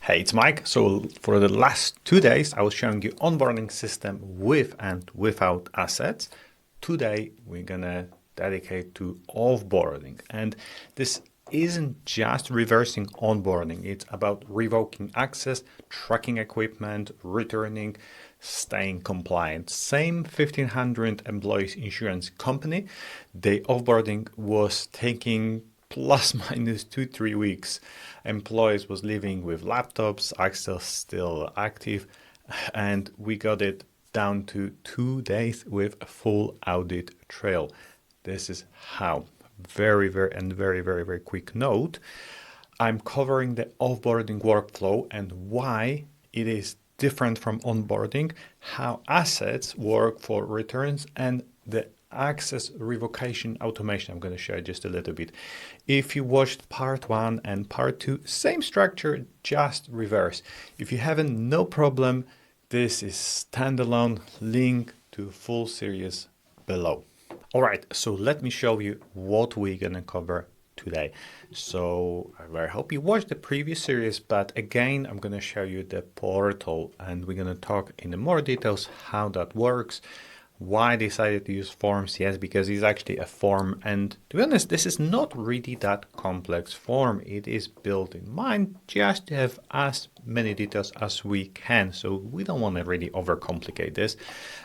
Hey, it's Mike. So for the last 2 days, I was showing you onboarding system with and without assets. Today, we're gonna dedicate to offboarding. And this isn't just reversing onboarding. It's about revoking access, tracking equipment, returning, staying compliant. Same 1,500 employees insurance company. The offboarding was taking plus minus 2-3 weeks. Employees was living with laptops, access still active, and we got it down to 2 days with a full audit trail. This is how. Very quick note. I'm covering the offboarding workflow and why it is different from onboarding, how assets work for returns, and the access revocation automation. I'm going to share just a little bit. If you watched part 1 and part 2, same structure, just reverse. If you haven't, no problem. This is standalone. Link to full series below. All right, so let me show you what we're going to cover today. So I very hope you watched the previous series, but again, I'm going to show you the portal and we're going to talk in more details how that works. Why I decided to use forms? Yes, because it's actually a form, and to be honest, this is not really that complex form. It is built in mind just to have as many details as we can, so we don't want to really overcomplicate this.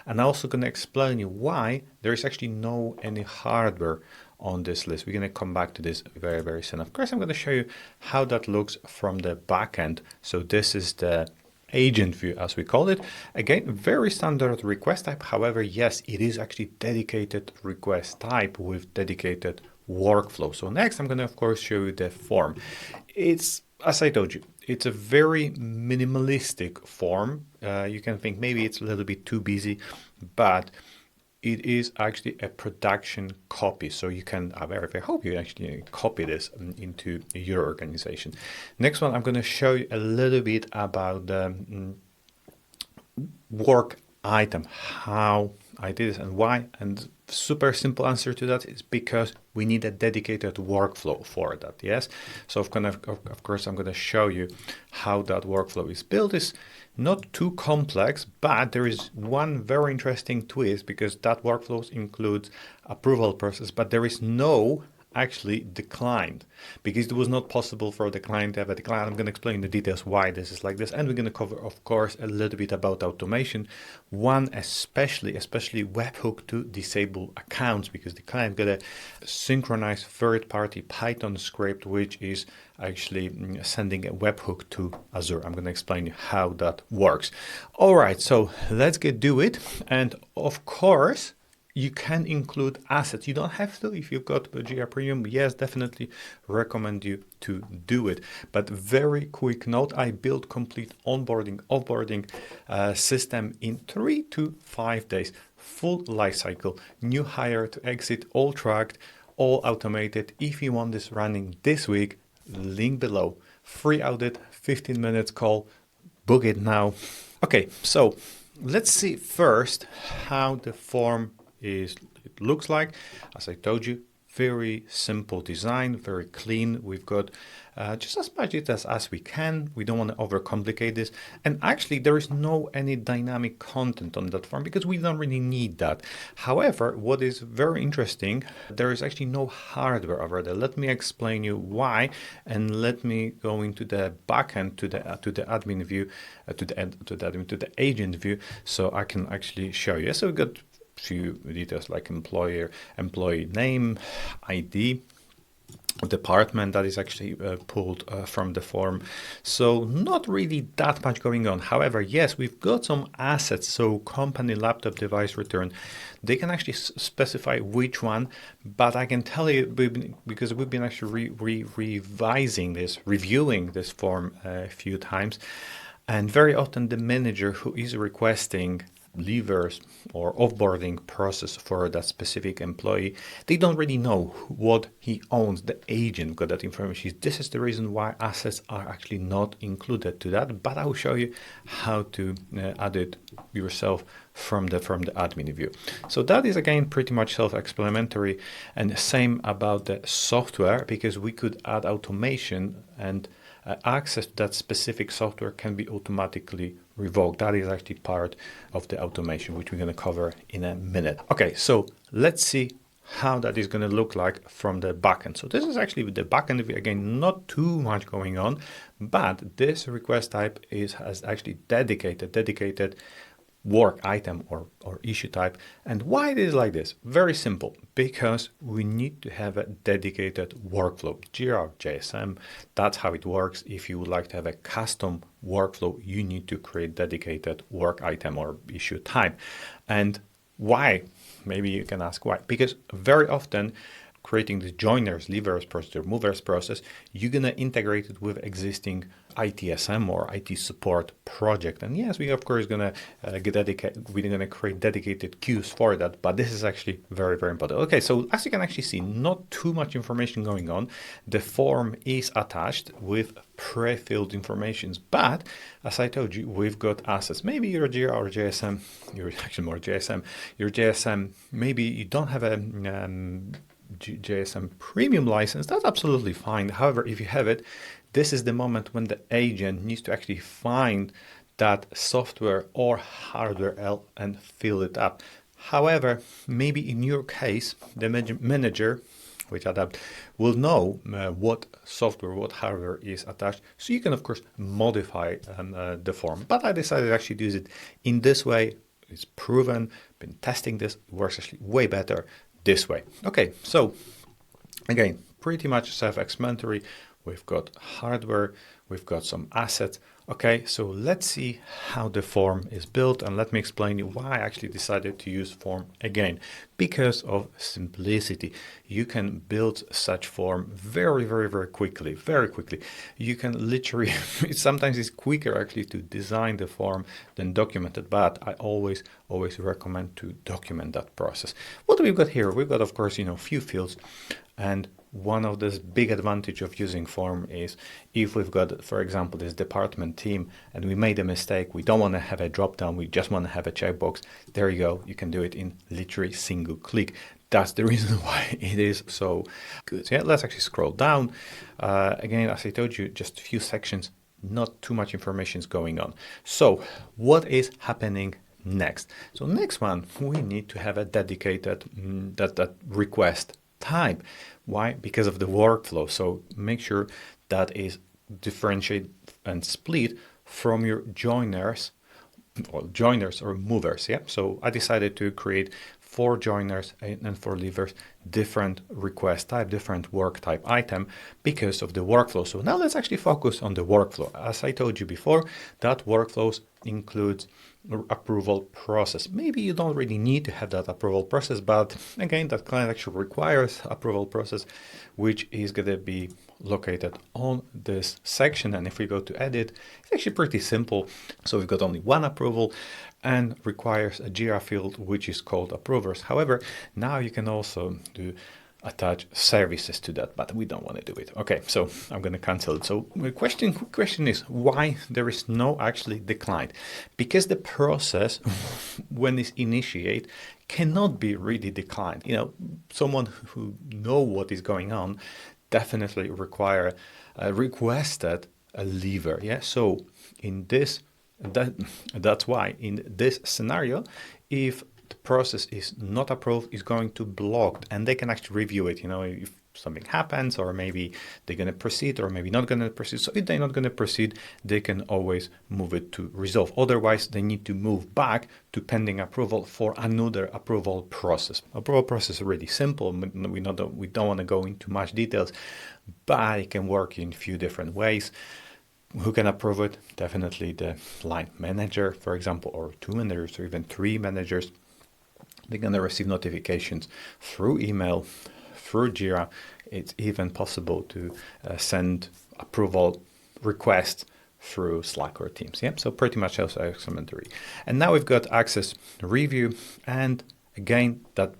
And I'm also going to explain you why there is actually no any hardware on this list. We're going to come back to this very soon. Of course, I'm going to show you how that looks from the back end. So this is the agent view, as we call it. Again, very standard request type. However, yes, it is actually dedicated request type with dedicated workflow. So next, I'm going to, of course, show you the form. It's, as I told you, it's a very minimalistic form. You can think maybe it's a little bit too busy, but it is actually a production copy. So you can, I very hope you actually copy this into your organization. Next one, I'm going to show you a little bit about the work item, how I did this and why. And super simple answer to that is because we need a dedicated workflow for that. Yes. So of course, I'm going to show you how that workflow is built. It's not too complex, but there is one very interesting twist because that workflow includes approval process, but there is no actually declined because it was not possible for the client to have a decline. I'm going to explain the details why this is like this, and we're going to cover, of course, a little bit about automation. One especially webhook to disable accounts because the client got a synchronized third-party Python script which is actually sending a webhook to Azure. I'm going to explain you how that works. All right, so let's get to it. And of course, you can include assets. You don't have to if you've got Jira Premium. Yes, definitely recommend you to do it. But very quick note, I built complete onboarding, offboarding system in 3 to 5 days. Full lifecycle, new hire to exit, all tracked, all automated. If you want this running this week, link below. Free audit, 15 minutes call, book it now. Okay, so let's see first how the form it looks like. As I told you, very simple design, very clean. We've got just as much details as we can. We don't want to overcomplicate this. And actually, there is no any dynamic content on that form because we don't really need that. However, what is very interesting, there is actually no hardware over there. Let me explain you why, and let me go into the backend to the admin view, to the agent view, so I can actually show you. So we've got few details like employee name, ID, department that is actually pulled from the form. So not really that much going on. However, yes, we've got some assets. So company laptop device return, they can actually specify which one, but I can tell you because we've been actually reviewing this form a few times, and very often the manager who is requesting leavers or offboarding process for that specific employee, they don't really know what he owns. The agent got that information. This is the reason why assets are actually not included to that, but I will show you how to add it yourself from the admin view. So that is again pretty much self-explanatory, and same about the software because we could add automation and access to that specific software can be automatically revoked. That is actually part of the automation, which we're going to cover in a minute. Okay, so let's see how that is going to look like from the backend. So this is actually the backend. Again, not too much going on, but this request type has actually dedicated work item or issue type. And why it is like this? Very simple, because we need to have a dedicated workflow. Jira, JSM, that's how it works. If you would like to have a custom workflow, you need to create dedicated work item or issue type. And why? Maybe you can ask why. Because very often creating the joiners, leavers process or movers process, you're going to integrate it with existing ITSM or IT support project. And yes, we of course going to we're going to create dedicated queues for that, but this is actually very, very important. Okay, so as you can actually see, not too much information going on. The form is attached with pre-filled informations, but as I told you, we've got assets. Maybe you're Jira or JSM, you're actually more JSM, you're JSM, maybe you don't have a JSM premium license, that's absolutely fine. However, if you have it, this is the moment when the agent needs to actually find that software or hardware and fill it up. However, maybe in your case, the manager, which adapt, will know what software, what hardware is attached. So you can, of course, modify the form. But I decided to actually use it in this way. It's proven, been testing this, it works actually way better this way. Okay, so again, pretty much self-explanatory. We've got hardware, we've got some assets. Okay, so let's see how the form is built, and let me explain you why I actually decided to use form again. Because of simplicity. You can build such form very, very, very quickly, You can literally, sometimes it's quicker actually to design the form than document it, but I always recommend to document that process. What we've got here, we've got, of course, few fields, and one of the big advantage of using form is if we've got, for example, this department team and we made a mistake, we don't want to have a drop down, we just want to have a checkbox. There you go. You can do it in literally single click. That's the reason why it is so good. So yeah, let's actually scroll down. Again, as I told you, just a few sections, not too much information is going on. So what is happening next? So next one, we need to have a dedicated that request type. Why? Because of the workflow. So make sure that is differentiate and split from your joiners or movers. Yeah. So I decided to create 4 joiners and 4 leavers, different request type, different work type item because of the workflow. So now let's actually focus on the workflow. As I told you before, that workflows includes approval process. Maybe you don't really need to have that approval process, but again, that client actually requires approval process, which is going to be located on this section. And if we go to edit, it's actually pretty simple. So we've got only one approval and requires a Jira field, which is called approvers. However, now you can also attach services to that, but we don't want to do it. Okay, so I'm going to cancel it. So the question is why there is no actually decline? Because the process, when it's initiated, cannot be really declined. Someone who know what is going on definitely requested a lever. Yeah, so in this, that's why in this scenario, if the process is not approved, is going to block, and they can actually review it. If something happens, or maybe they're going to proceed, or maybe not going to proceed. So if they're not going to proceed, they can always move it to resolve. Otherwise, they need to move back to pending approval for another approval process. Approval process is really simple. We don't want to go into much details, but it can work in a few different ways. Who can approve it? Definitely the line manager, for example, or 2 managers, or even 3 managers. They're going to receive notifications through email, through Jira. It's even possible to send approval requests through Slack or Teams. Yeah, so pretty much self-explanatory. And now we've got access review. And again, that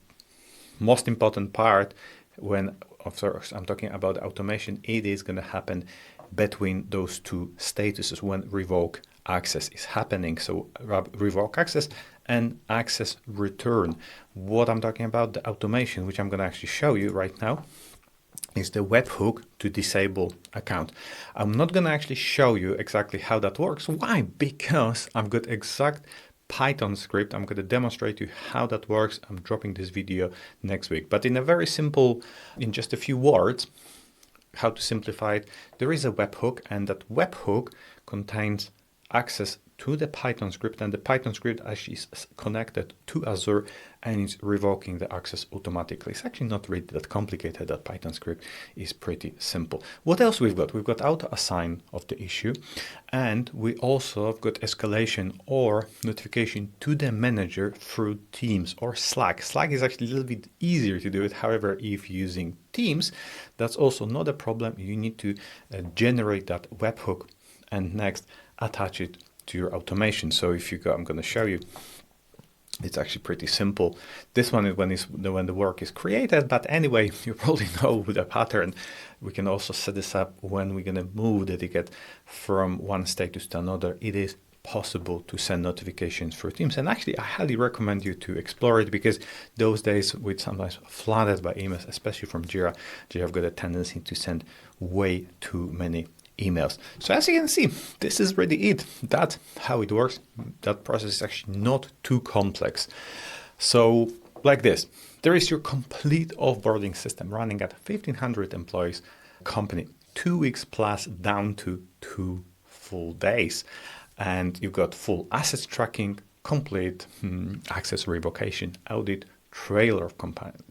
most important part when I'm talking about automation, it is going to happen between those 2 statuses when revoke access is happening. So revoke access and access return. What I'm talking about, the automation, which I'm going to actually show you right now, is the webhook to disable account. I'm not going to actually show you exactly how that works. Why? Because I've got exact Python script. I'm going to demonstrate you how that works. I'm dropping this video next week. But in a very simple, in just a few words, how to simplify it, there is a webhook, and that webhook contains access to the Python script, and the Python script actually is connected to Azure and is revoking the access automatically. It's actually not really that complicated. That Python script is pretty simple. What else we've got? We've got auto assign of the issue, and we also have got escalation or notification to the manager through Teams or Slack. Slack is actually a little bit easier to do it. However, if using Teams, that's also not a problem. You need to generate that webhook and next attach it to your automation. So if you go, I'm going to show you. It's actually pretty simple. This one is when the work is created, but anyway, you probably know the pattern. We can also set this up when we're going to move the ticket from one status to another. It is possible to send notifications through Teams, and actually I highly recommend you to explore it, because those days we're sometimes flooded by emails, especially from Jira. Jira have got a tendency to send way too many emails. So as you can see, this is really it. That's how it works. That process is actually not too complex. So like this, there is your complete offboarding system running at 1,500 employees company, 2 weeks plus down to 2 full days. And you've got full assets tracking, complete access revocation, audit, trailer of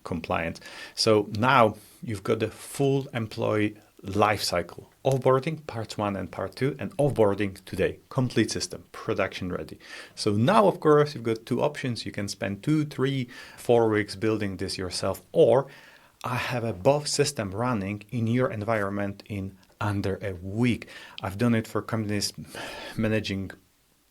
compliance. So now you've got the full employee lifecycle, offboarding parts 1 and part 2, and offboarding today, complete system, production ready. So now, of course, you've got 2 options. You can spend 2, 3, 4 weeks building this yourself, or I have a both system running in your environment in under a week. I've done it for companies managing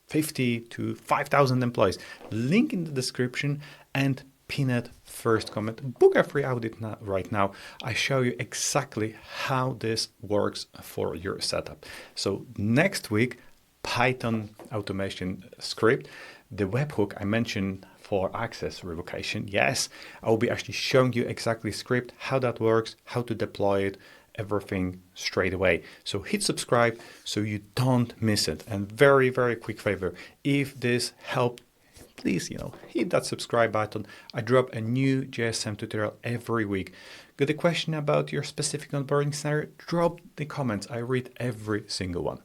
50 to 5,000 employees. Link in the description, and pinned first comment. Book a free audit right now. I show you exactly how this works for your setup. So next week, Python automation script, the webhook I mentioned for access revocation. Yes, I will be actually showing you exactly script, how that works, how to deploy it, everything straight away. So hit subscribe so you don't miss it. And very, very quick favor, if this helped, please, hit that subscribe button. I drop a new JSM tutorial every week. Got a question about your specific onboarding scenario? Drop the comments. I read every single one.